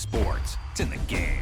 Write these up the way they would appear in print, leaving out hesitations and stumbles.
sports. It's in the game.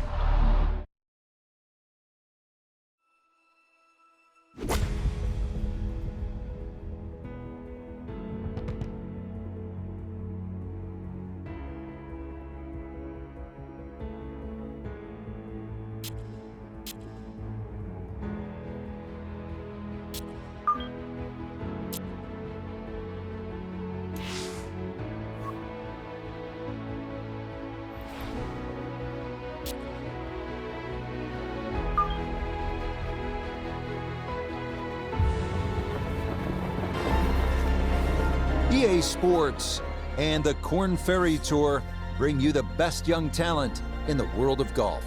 EA Sports and the Korn Ferry Tour bring you the best young talent in the world of golf.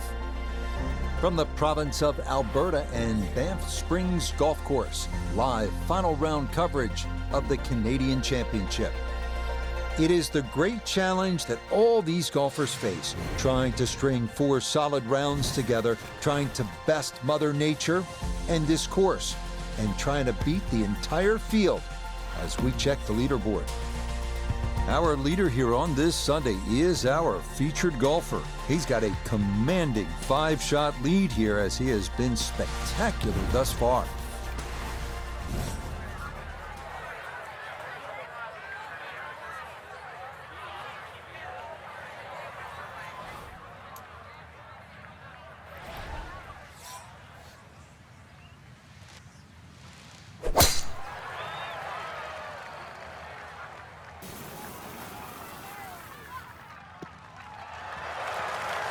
From the province of Alberta and Banff Springs Golf Course, live final round coverage of the Canadian Championship. It is the great challenge that all these golfers face, trying to string 4 solid rounds together, trying to best Mother Nature and this course, and trying to beat the entire field as we check the leaderboard. Our leader here on this Sunday is our featured golfer. He's got a commanding 5-shot lead here as he has been spectacular thus far.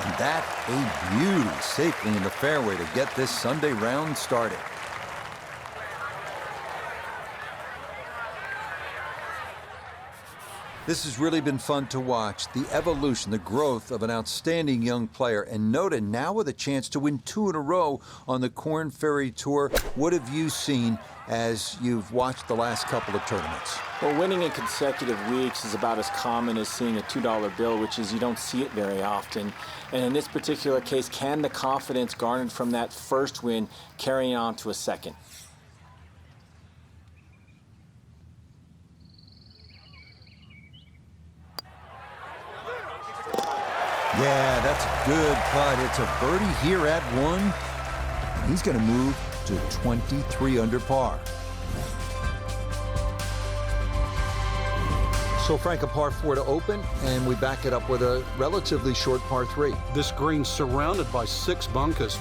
And that a beauty safely in the fairway to get this Sunday round started. This has really been fun to watch, the evolution, the growth of an outstanding young player. And Noda now with a chance to win 2 in a row on the Korn Ferry Tour. What have you seen as you've watched the last couple of tournaments? Well, winning in consecutive weeks is about as common as seeing a $2 bill, which is you don't see it very often. And in this particular case, can the confidence garnered from that first win carry on to a second? Yeah, that's a good putt. It's a birdie here at 1. He's going to move to 23 under par. So, Frank, a par 4 to open, and we back it up with a relatively short par 3. This green's surrounded by 6 bunkers.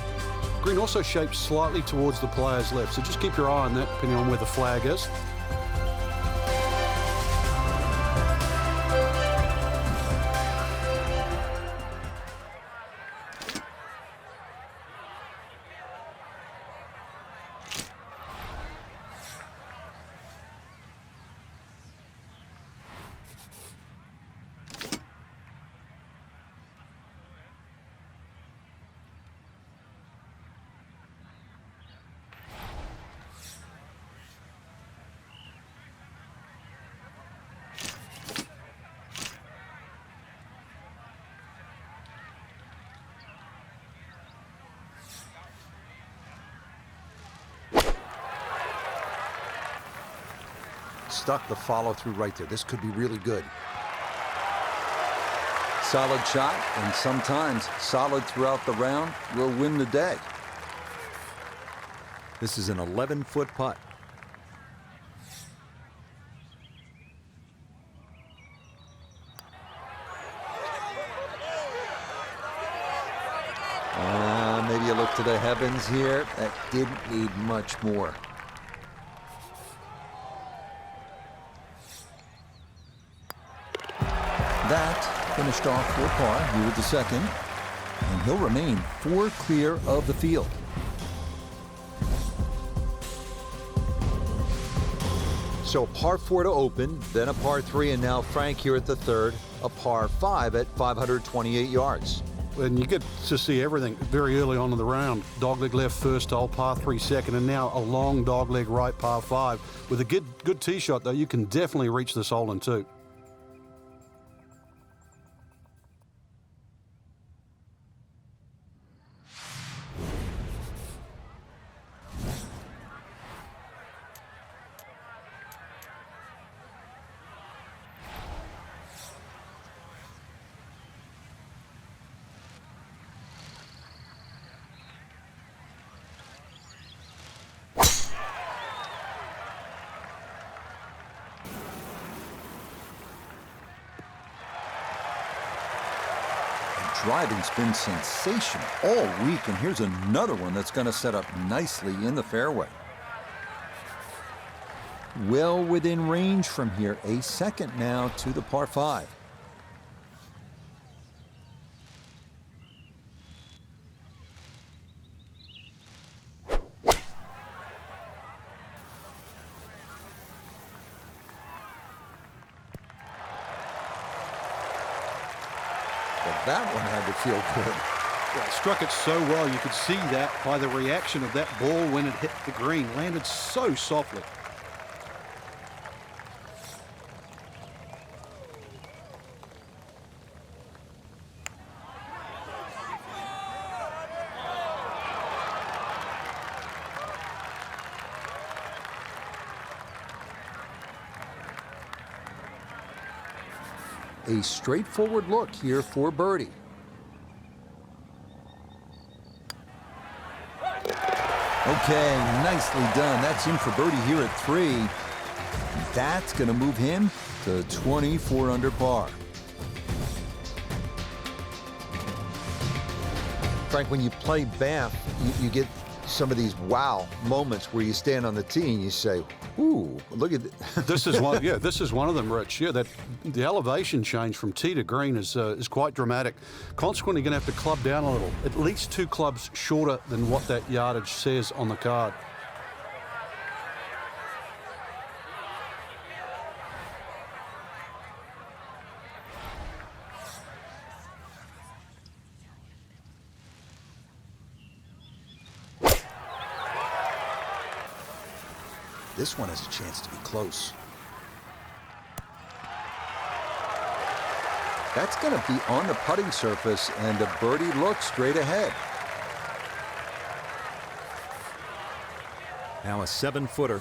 Green also shaped slightly towards the player's left, so just keep your eye on that depending on where the flag is. Stuck the follow through right there. This could be really good. Solid shot, and sometimes solid throughout the round will win the day. This is an 11-foot putt. Maybe you look to the heavens here. That didn't need much more. That finished off for par here with the second, and he'll remain 4 clear of the field. So a par 4 to open, then a par 3, and now Frank here at the third, a par 5 at 528 yards. And you get to see everything very early on in the round. Dogleg left first hole, par 3 second, and now a long dogleg right, par 5. With a good tee shot, though, you can definitely reach this hole in 2. driving's been sensational all week, and here's another one that's going to set up nicely in the fairway. Well within range from here. A second now to the par 5. That one had to feel good. Yeah, it struck it so well. You could see that by the reaction of that ball when it hit the green. Landed so softly. A straightforward look here for birdie. Okay, nicely done. That's in for birdie here at 3. That's going to move him to 24 under par. Frank, when you play Banff, you get some of these wow moments where you stand on the tee and you say, ooh, look at this is one. Yeah, this is one of them, Rich. Yeah, that the elevation change from tee to green is quite dramatic. Consequently, going to have to club down a little, at least 2 clubs shorter than what that yardage says on the card. This one has a chance to be close. That's going to be on the putting surface, and the birdie looks straight ahead. Now a 7-footer.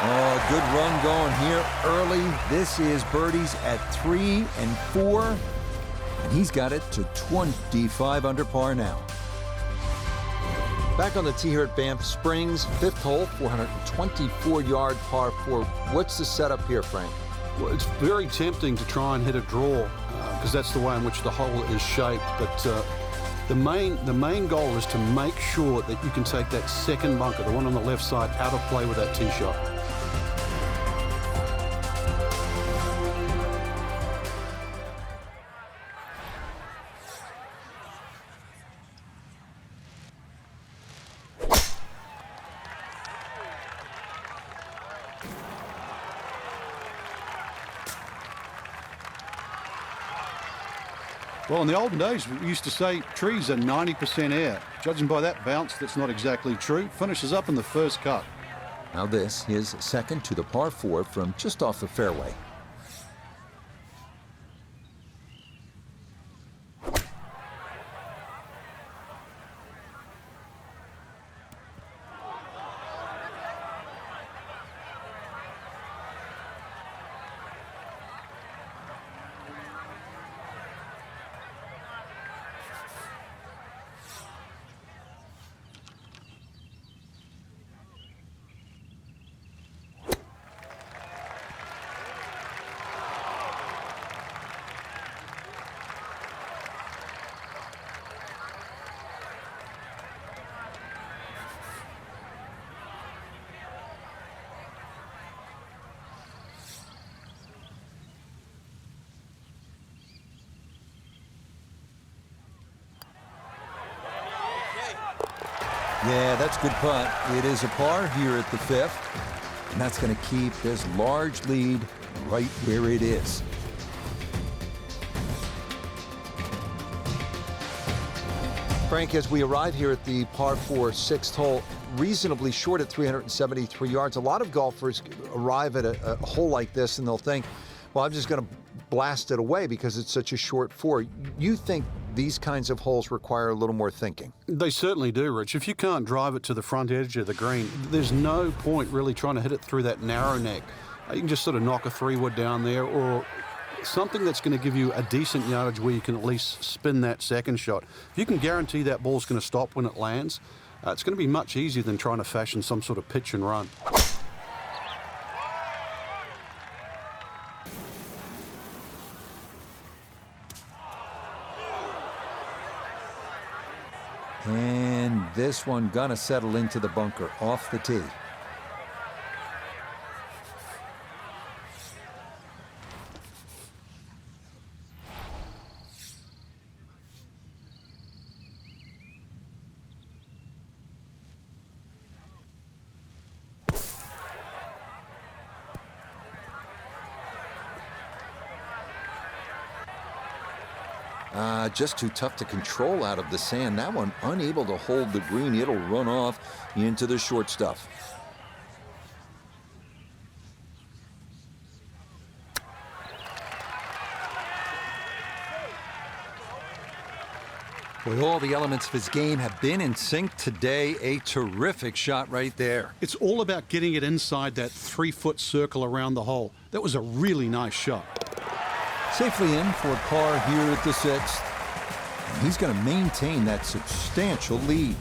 Oh, good run going here early. This is birdies at 3 and 4, and he's got it to 25 under par now. Back on the tee here at Banff Springs, 5th hole, 424-yard par 4. What's the setup here, Frank? Well, it's very tempting to try and hit a draw because that's the way in which the hole is shaped. But the main goal is to make sure that you can take that second bunker, the one on the left side, out of play with that tee shot. Well, in the olden days, we used to say trees are 90% air. Judging by that bounce, that's not exactly true. Finishes up in the first cut. Now this, his second to the par 4 from just off the fairway. Yeah, that's a good putt. It is a par here at the 5th, and that's going to keep this large lead right where it is. Frank, as we arrive here at the par 4 6th hole, reasonably short at 373 yards. A lot of golfers arrive at a hole like this and they'll think, well, I'm just going to blast it away because it's such a short 4. You think these kinds of holes require a little more thinking? They certainly do, Rich. If you can't drive it to the front edge of the green, there's no point really trying to hit it through that narrow neck. You can just sort of knock a 3-wood down there, or something that's going to give you a decent yardage where you can at least spin that second shot. If you can guarantee that ball's going to stop when it lands, it's going to be much easier than trying to fashion some sort of pitch and run. And this one gonna settle into the bunker off the tee. Just too tough to control out of the sand. That one unable to hold the green. It'll run off into the short stuff. Boy, all the elements of his game have been in sync today. A terrific shot right there. It's all about getting it inside that 3-foot circle around the hole. That was a really nice shot. Safely in for a par here at the 6th. And he's going to maintain that substantial lead.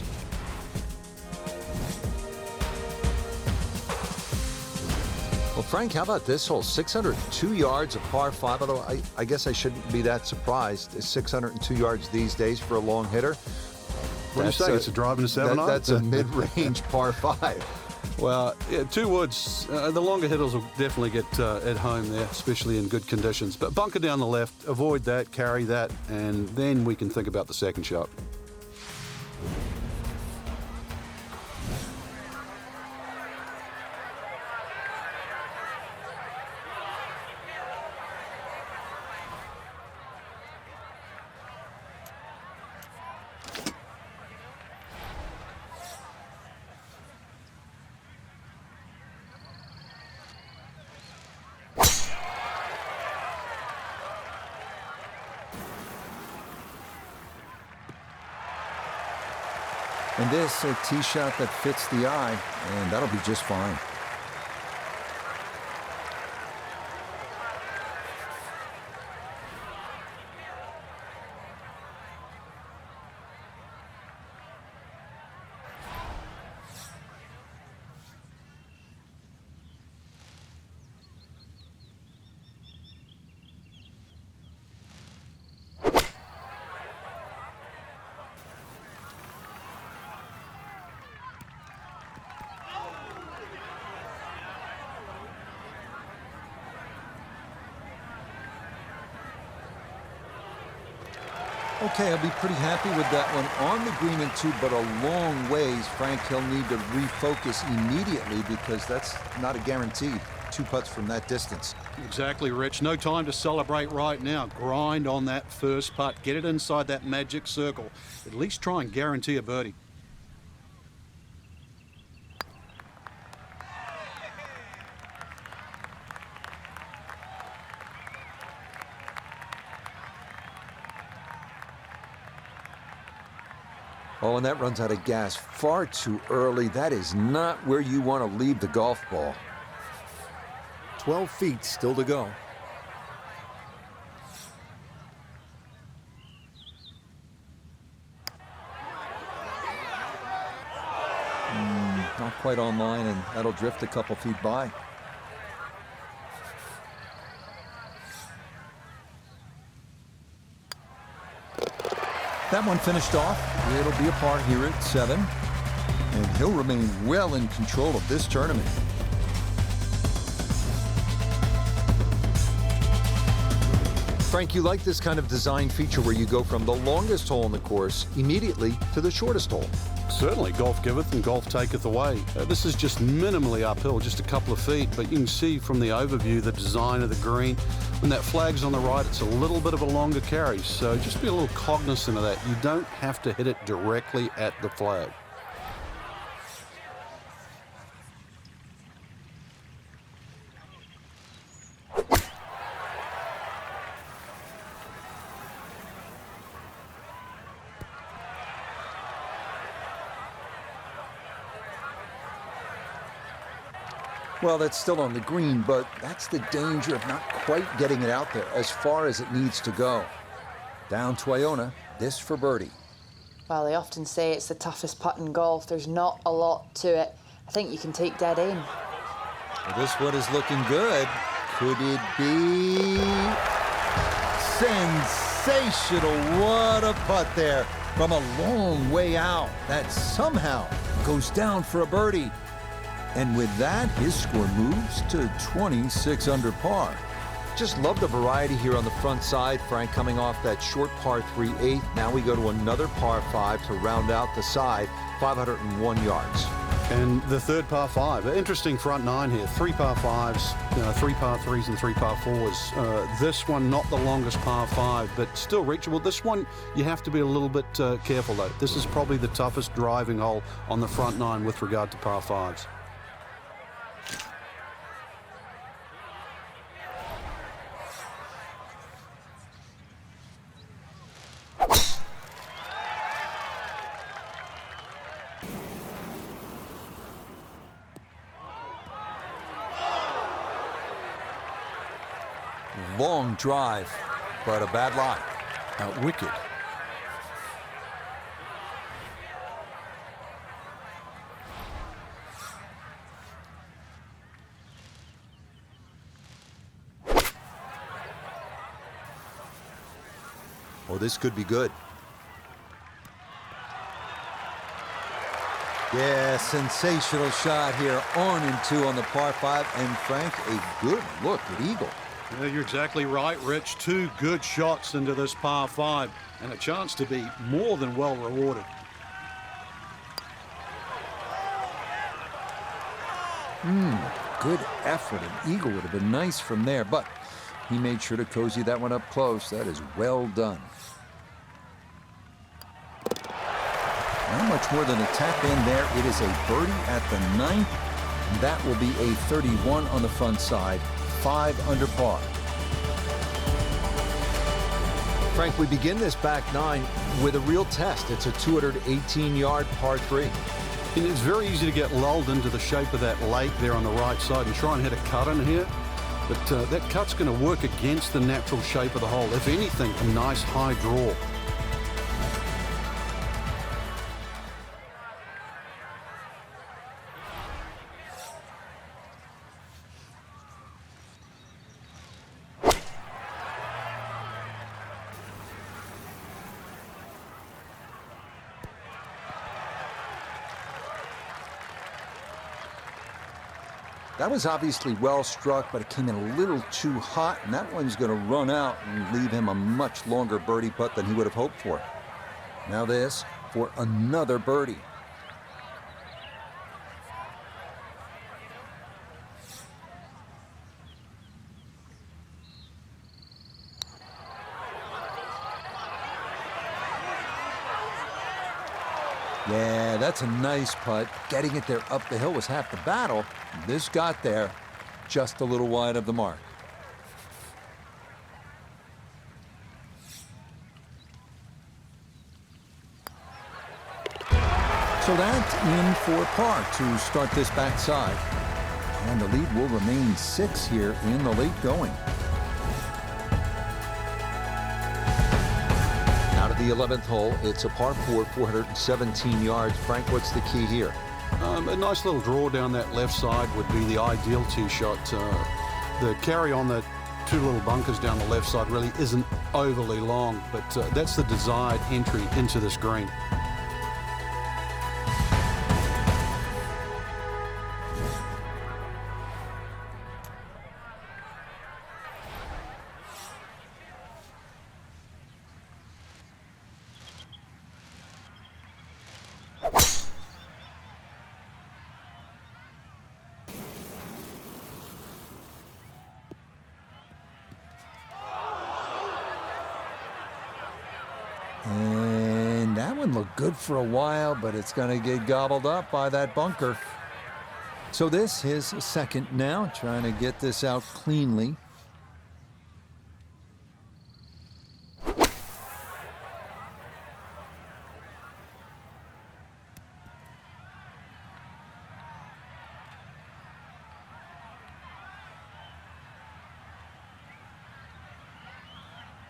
Well, Frank, how about this hole? 602 yards, a par 5, although I guess I shouldn't be that surprised. It's 602 yards these days for a long hitter. What do you say? It's a driving a 7-iron? That's a mid-range par 5. Well, yeah, 2 woods, the longer hitters will definitely get at home there, especially in good conditions. But bunker down the left, avoid that, carry that, and then we can think about the second shot. And this, a tee shot that fits the eye, and that'll be just fine. Okay, I'll be pretty happy with that one on the green and 2, but a long ways. Frank, he'll need to refocus immediately because that's not a guaranteed 2 putts from that distance. Exactly, Rich. No time to celebrate right now. Grind on that first putt. Get it inside that magic circle. At least try and guarantee a birdie. Oh, and that runs out of gas far too early. That is not where you want to leave the golf ball. 12 feet still to go. Not quite on line, and that'll drift a couple feet by. That one finished off. It'll be a par here at 7. And he'll remain well in control of this tournament. Frank, you like this kind of design feature where you go from the longest hole in the course immediately to the shortest hole. Certainly, golf giveth and golf taketh away. This is just minimally uphill, just a couple of feet, but you can see from the overview the design of the green. When that flag's on the right, it's a little bit of a longer carry, so just be a little cognizant of that. You don't have to hit it directly at the flag. Well, that's still on the green, but that's the danger of not quite getting it out there as far as it needs to go. Down to Iona, this for birdie. Well, they often say it's the toughest putt in golf. There's not a lot to it. I think you can take dead aim. Well, this one is looking good. Could it be sensational? What a putt there from a long way out. That somehow goes down for a birdie. And with that, his score moves to 26 under par. Just love the variety here on the front side. Frank coming off that short par 3/8. Now we go to another par 5 to round out the side, 501 yards. And the third par 5, an interesting front 9 here. 3 par 5s, 3 par 3s and 3 par 4s. This one not the longest par 5, but still reachable. This one you have to be a little bit careful though. This is probably the toughest driving hole on the front 9 with regard to par 5s. Long drive, but a bad lie. Wicked. Oh, this could be good. Yeah, sensational shot here, on and 2 on the par 5, and Frank, a good look at eagle. Yeah, you're exactly right, Rich. 2 good shots into this par 5 and a chance to be more than well rewarded. Good effort. An eagle would have been nice from there, but he made sure to cozy that one up close. That is well done. Not much more than a tap in there. It is a birdie at the 9th. And that will be a 31 on the front side, 5 under par. Frank, we begin this back 9 with a real test. It's a 218-yard par 3. And it's very easy to get lulled into the shape of that lake there on the right side and try and hit a cut in here. But that cut's going to work against the natural shape of the hole. If anything, a nice high draw. That was obviously well struck, but it came in a little too hot, and that one's going to run out and leave him a much longer birdie putt than he would have hoped for. Now this for another birdie. Yeah, that's a nice putt. Getting it there up the hill was half the battle. This got there just a little wide of the mark. So that's in for par to start this backside. And the lead will remain 6 here in the late going. The 11th hole, it's a par 4, 417 yards. Frank, what's the key here? A nice little draw down that left side would be the ideal tee shot. The carry on the 2 little bunkers down the left side really isn't overly long, but that's the desired entry into this green. And that one looked good for a while, but it's going to get gobbled up by that bunker. So this is second now, trying to get this out cleanly.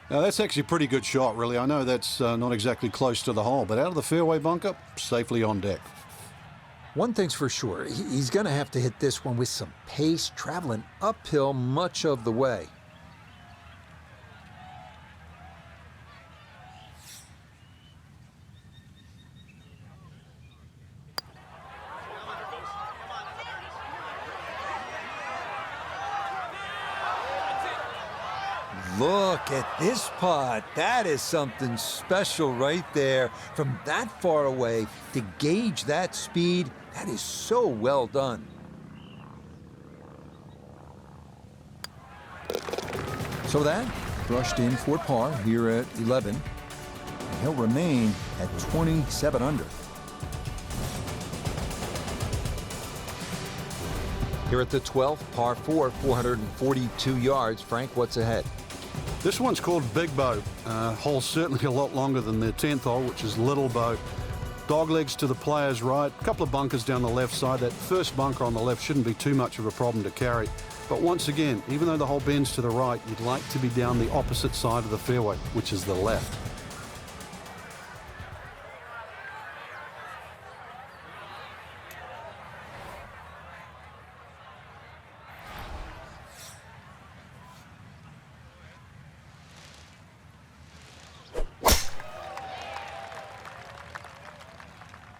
Now, that's actually a pretty good shot, really. I know that's not exactly close to the hole, but out of the fairway bunker, safely on deck. One thing's for sure, he's going to have to hit this one with some pace, traveling uphill much of the way. Look at this putt. That is something special right there. From that far away to gauge that speed, that is so well done. So that brushed in for par here at 11. And he'll remain at 27 under. Here at the 12th, par 4, 442 yards. Frank, what's ahead? This one's called Big Boat. Hole's certainly a lot longer than the 10th hole, which is Little Boat. Dog legs to the player's right, a couple of bunkers down the left side. That first bunker on the left shouldn't be too much of a problem to carry. But once again, even though the hole bends to the right, you'd like to be down the opposite side of the fairway, which is the left.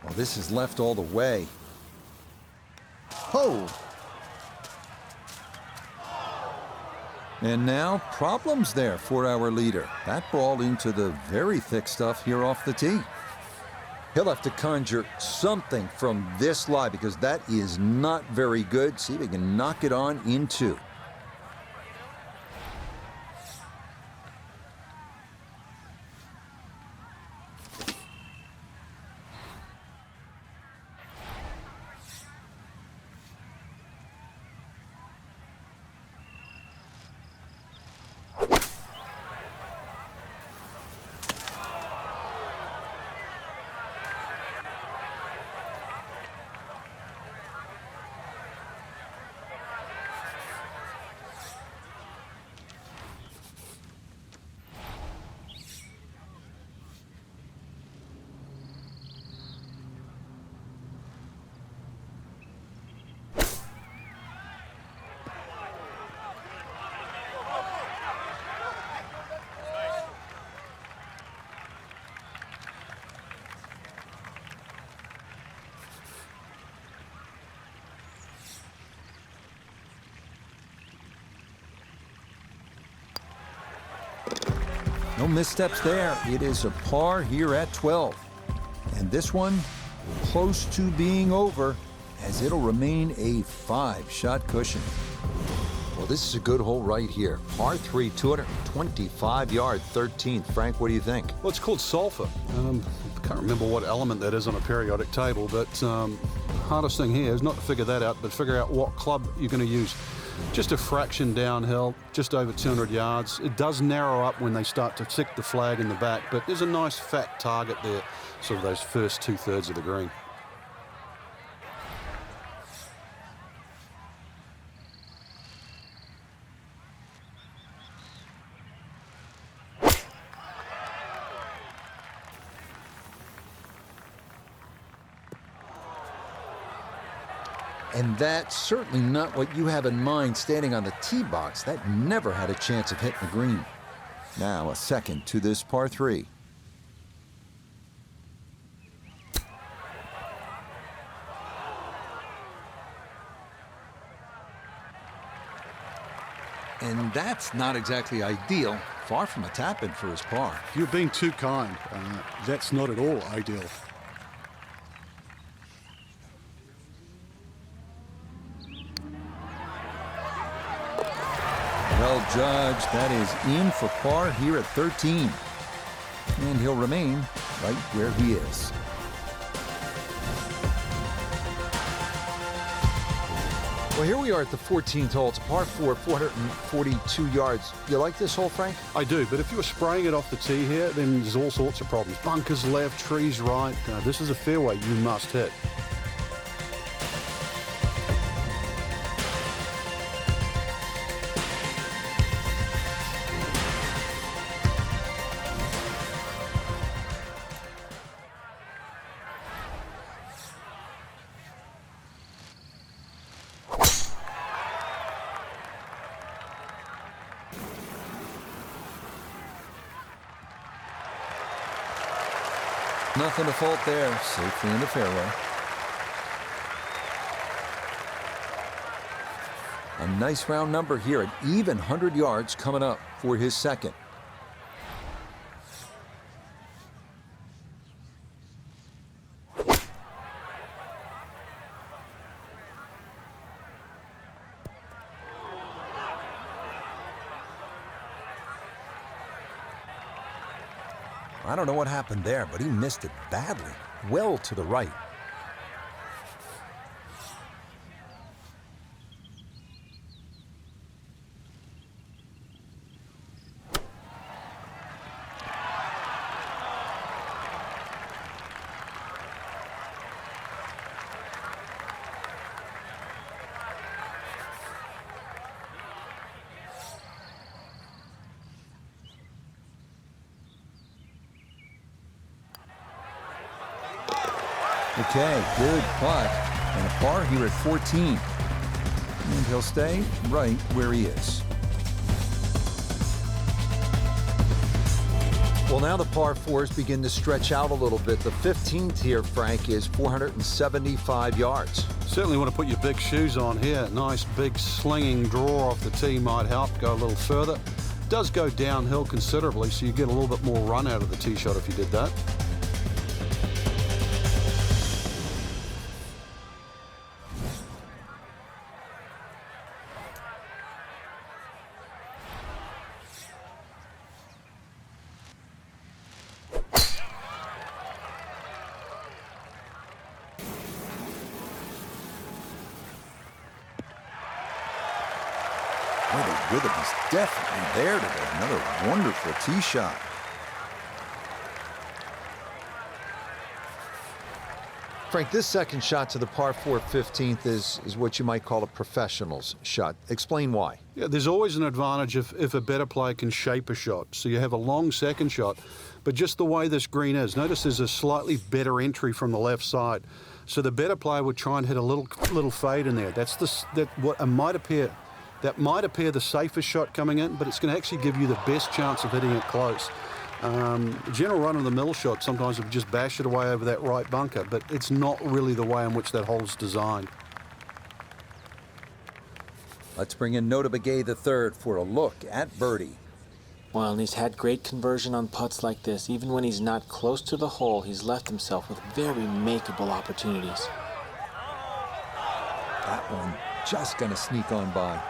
Well, this is left all the way. Oh! And now problems there for our leader. That ball into the very thick stuff here off the tee. He'll have to conjure something from this lie because that is not very good. See if he can knock it on in two. No missteps there. It is a par here at 12. And this one close to being over as it'll remain a 5-shot cushion. Well, this is a good hole right here. Par 3, 225 yard, 13th. Frank, what do you think? Well, it's called sulfur. I can't remember what element that is on a periodic table, but hardest thing here is not to figure that out, but figure out what club you're going to use. Just a fraction downhill, just over 200 yards. It does narrow up when they start to stick the flag in the back, but there's a nice fat target there, sort of those first 2/3 of the green. And that's certainly not what you have in mind standing on the tee box. That never had a chance of hitting the green. Now a second to this par 3. And that's not exactly ideal. Far from a tap-in for his par. You're being too kind. That's not at all ideal. Well judged. That is in for par here at 13. And he'll remain right where he is. Well, here we are at the 14th hole. It's a par 4, 442 yards. You like this hole, Frank? I do, but if you were spraying it off the tee here, then there's all sorts of problems. Bunkers left, trees right. This is a fairway you must hit. Nothing to fault there. Safely in the fairway. A nice round number here, an even 100 yards coming up for his second. I don't know what happened there, but he missed it badly, well to the right. Okay, good putt. And a par here at 14. And he'll stay right where he is. Well, now the par fours begin to stretch out a little bit. The 15th here, Frank, is 475 yards. Certainly want to put your big shoes on here. Nice big slinging draw off the tee might help go a little further. Does go downhill considerably, so you get a little bit more run out of the tee shot if you did that. Boy, the rhythm is definitely there today. Another wonderful tee shot. Frank, this second shot to the par 4 15th is what you might call a professional's shot. Explain why. Yeah, there's always an advantage if a better player can shape a shot. So you have a long second shot, but just the way this green is, notice there's a slightly better entry from the left side. So the better player would try and hit a little fade in there. That's what might appear. That might appear the safest shot coming in, but it's going to actually give you the best chance of hitting it close. General run-of-the-mill shot, sometimes would just bash it away over that right bunker, but it's not really the way in which that hole's designed. Let's bring in Nota Begay III for a look at birdie. Well, and he's had great conversion on putts like this. Even when he's not close to the hole, he's left himself with very makeable opportunities. That one just going to sneak on by.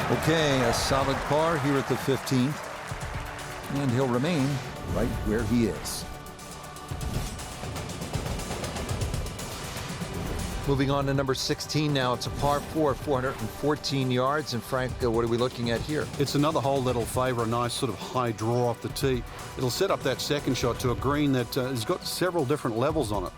Okay, a solid par here at the 15th. And he'll remain right where he is. Moving on to number 16 now. It's a par 4, 414 yards. And Frank, what are we looking at here? It's another hole that'll favor a nice sort of high draw off the tee. It'll set up that second shot to a green that has got several different levels on it.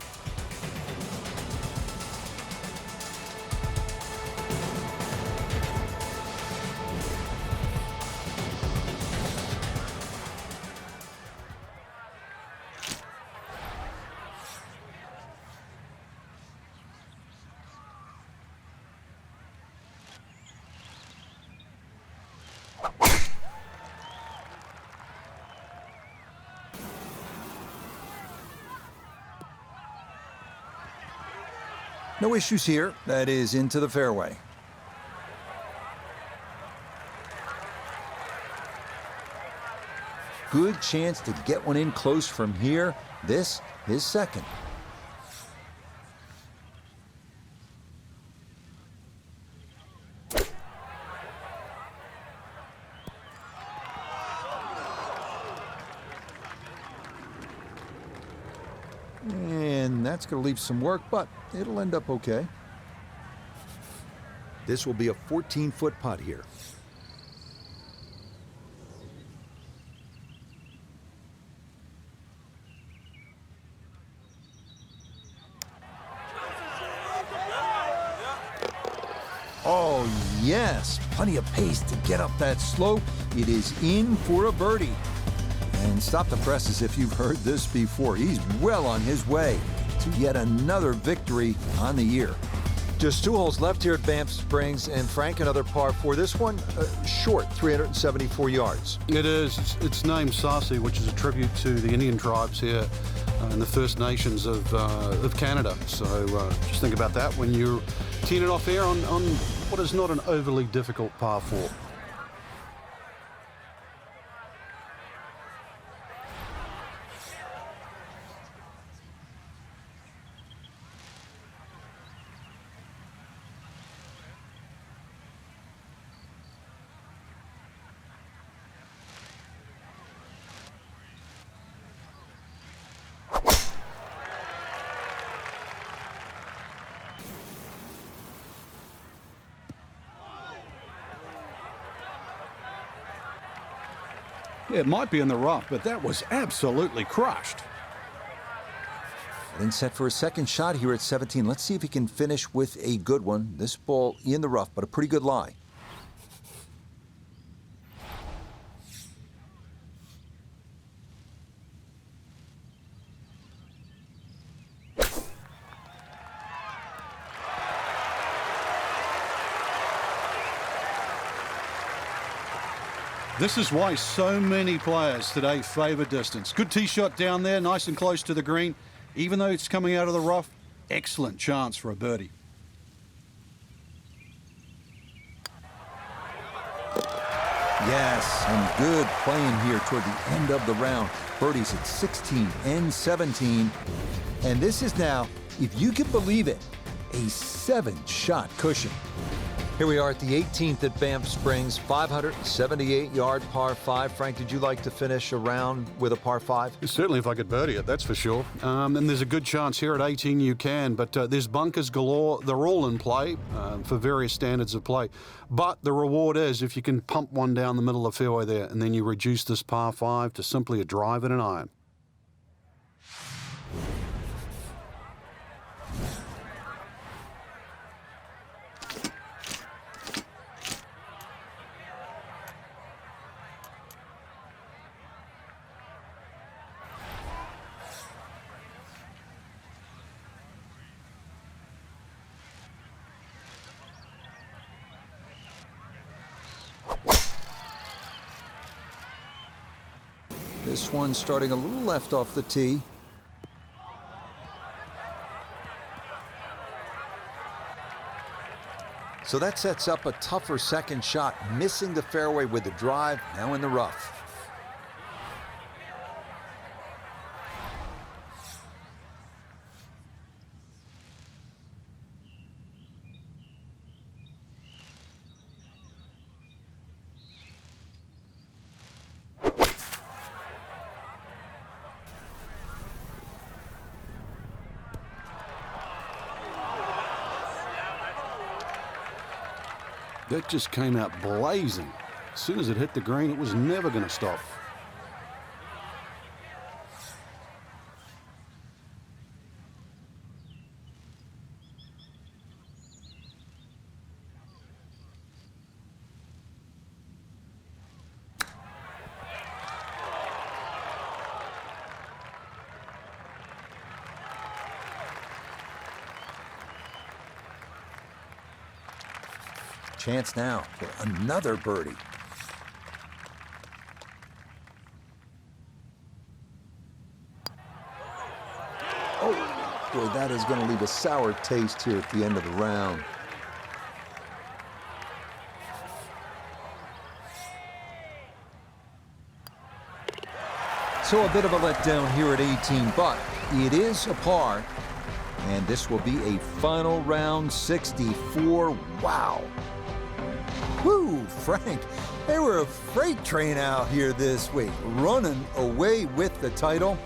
No issues here. That is into the fairway. Good chance to get one in close from here. This is second. And that's going to leave some work, but it'll end up okay. This will be a 14-foot putt here. Oh, yes. Plenty of pace to get up that slope. It is in for a birdie. And stop the presses if you've heard this before. He's well on his way to yet another victory on the year. Just 2 holes left here at Banff Springs, and Frank, another par 4. This one short, 374 yards. It is. It's named Sarsi, which is a tribute to the Indian tribes here and the First Nations of Canada. So just think about that when you're teeing it off here on what is not an overly difficult par 4. It might be in the rough, but that was absolutely crushed. Then set for a second shot here at 17. Let's see if he can finish with a good one. This ball in the rough, but a pretty good lie. This is why so many players today favour distance. Good tee shot down there, nice and close to the green. Even though it's coming out of the rough, excellent chance for a birdie. Yes, and good playing here toward the end of the round. Birdies at 16 and 17. And this is now, if you can believe it, a 7-shot cushion. Here we are at the 18th at Banff Springs, 578-yard par 5. Frank, did you like to finish a round with a par 5? Certainly if I could birdie it, that's for sure. And there's a good chance here at 18 you can, but there's bunkers galore. They're all in play for various standards of play. But the reward is if you can pump one down the middle of the fairway there, and then you reduce this par 5 to simply a drive and an iron. This one starting a little left off the tee. So that sets up a tougher second shot, missing the fairway with the drive, now in the rough. That just came out blazing. As soon as it hit the green, it was never going to stop. Chance now for another birdie. Oh, boy, that is going to leave a sour taste here at the end of the round. So a bit of a letdown here at 18, but it is a par, and this will be a final round 64. Wow. Woo, Frank, they were a freight train out here this week, running away with the title.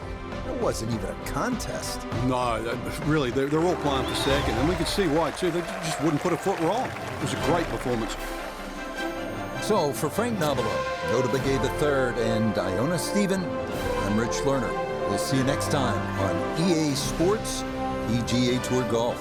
It wasn't even a contest. No, really, they're all playing for second, and we could see why, too. They just wouldn't put a foot wrong. It was a great performance. So, for Frank Nobilo, Noda Begay III, and Iona Stephen, I'm Rich Lerner. We'll see you next time on EA Sports PGA Tour Golf.